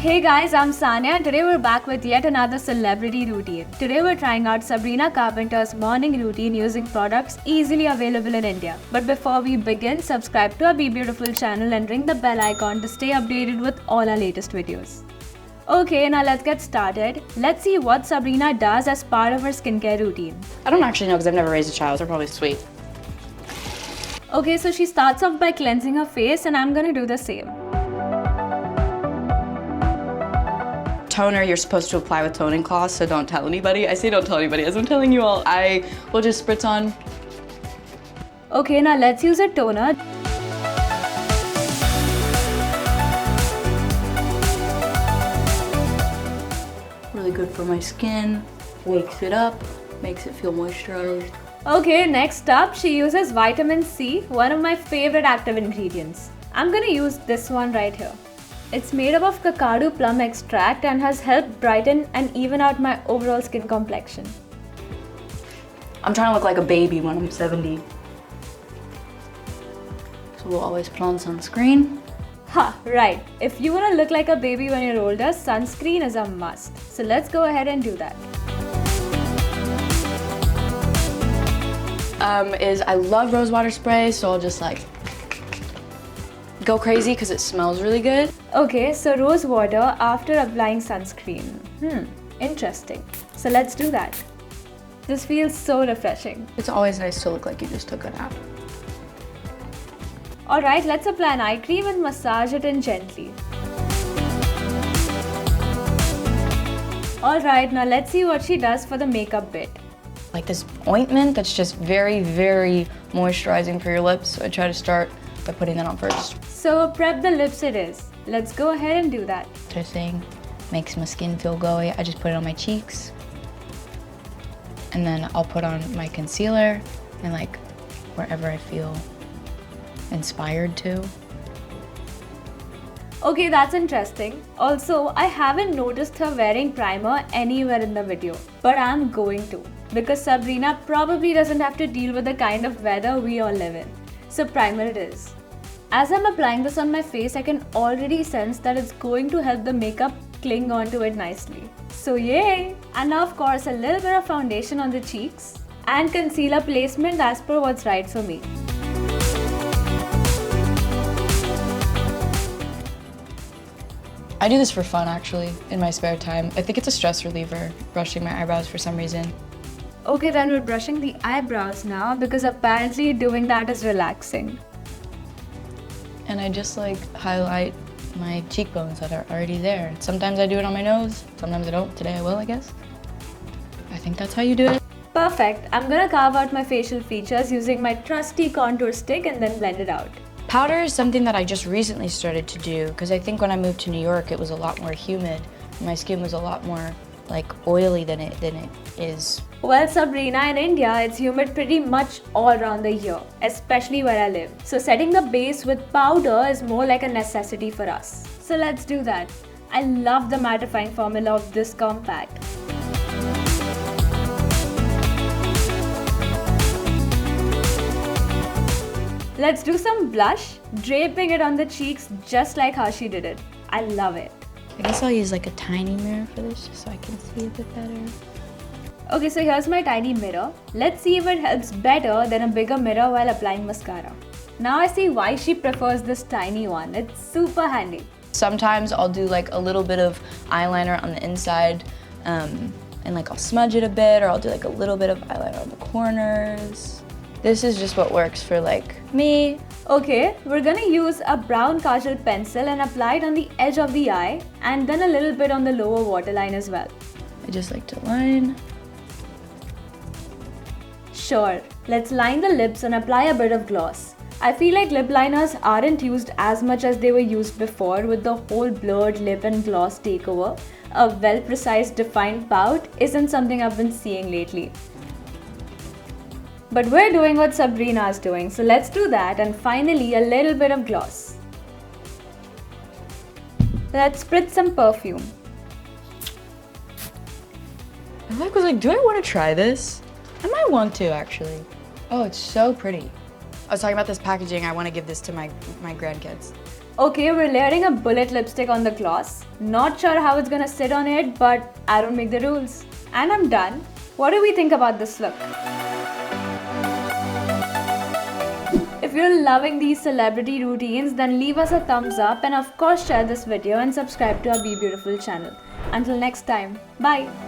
Hey guys, I'm Sanya and today we're back with yet another celebrity routine. Today we're trying out Sabrina Carpenter's morning routine using products easily available in India. But before we begin, subscribe to our BeBeautiful channel and ring the bell icon to stay updated with all our latest videos. Okay, now let's get started. Let's see what Sabrina does as part of her skincare routine. I don't actually know because I've never raised a child. They're probably sweet. Okay, so she starts off by cleansing her face and I'm gonna do the same. Toner you're supposed to apply with toning cloths, so don't tell anybody. I say don't tell anybody as I'm telling you all. I will just spritz on. Okay, now let's use a toner. Really good for my skin, wakes it up, makes it feel moisturized. Okay, next up, she uses vitamin C, one of my favorite active ingredients. I'm gonna use this one right here. It's made up of cacao plum extract and has helped brighten and even out my overall skin complexion. I'm trying to look like a baby when I'm 70. So we'll always put on sunscreen. Ha, right. If you wanna look like a baby when you're older, sunscreen is a must. So let's go ahead and do that. I love rose water spray, so I'll just like go crazy because it smells really good. Okay, so rose water after applying sunscreen. Interesting. So let's do that. This feels so refreshing. It's always nice to look like you just took a nap. Alright, let's apply an eye cream and massage it in gently. Alright, now let's see what she does for the makeup bit. Like this ointment that's just very, very moisturizing for your lips. So I try to start by putting that on first. So prep the lips it is. Let's go ahead and do that. This thing makes my skin feel glowy. I just put it on my cheeks. And then I'll put on my concealer and like wherever I feel inspired to. Okay, that's interesting. Also, I haven't noticed her wearing primer anywhere in the video, but I'm going to. Because Sabrina probably doesn't have to deal with the kind of weather we all live in. So primer it is. As I'm applying this on my face, I can already sense that it's going to help the makeup cling onto it nicely. So yay! And now of course a little bit of foundation on the cheeks and concealer placement as per what's right for me. I do this for fun actually, in my spare time. I think it's a stress reliever, brushing my eyebrows for some reason. Okay, then we're brushing the eyebrows now because apparently doing that is relaxing. And I just like highlight my cheekbones that are already there. Sometimes I do it on my nose, sometimes I don't. Today I will, I guess. I think that's how you do it. Perfect. I'm gonna carve out my facial features using my trusty contour stick and then blend it out. Powder is something that I just recently started to do because I think when I moved to New York it was a lot more humid. My skin was a lot more like oily than it is. Well, Sabrina, in India, it's humid pretty much all around the year, especially where I live. So setting the base with powder is more like a necessity for us. So let's do that. I love the mattifying formula of this compact. Let's do some blush, draping it on the cheeks just like how she did it. I love it. I guess I'll use like a tiny mirror for this just so I can see a bit better. Okay, so here's my tiny mirror. Let's see if it helps better than a bigger mirror while applying mascara. Now I see why she prefers this tiny one. It's super handy. Sometimes I'll do like a little bit of eyeliner on the inside and like I'll smudge it a bit, or I'll do like a little bit of eyeliner on the corners. This is just what works for like me. Okay, we're gonna use a brown kajal pencil and apply it on the edge of the eye and then a little bit on the lower waterline as well. I just like to line. Sure, let's line the lips and apply a bit of gloss. I feel like lip liners aren't used as much as they were used before with the whole blurred lip and gloss takeover. A well-precise defined pout isn't something I've been seeing lately. But we're doing what Sabrina's doing, so let's do that, and finally a little bit of gloss. Let's spritz some perfume. I was like, do I want to try this? I might want to actually. Oh, it's so pretty. I was talking about this packaging. I want to give this to my grandkids. Okay, we're layering a bullet lipstick on the gloss. Not sure how it's gonna sit on it, but I don't make the rules. And I'm done. What do we think about this look? If you're loving these celebrity routines, then leave us a thumbs up and of course share this video and subscribe to our BeBeautiful channel. Until next time, bye!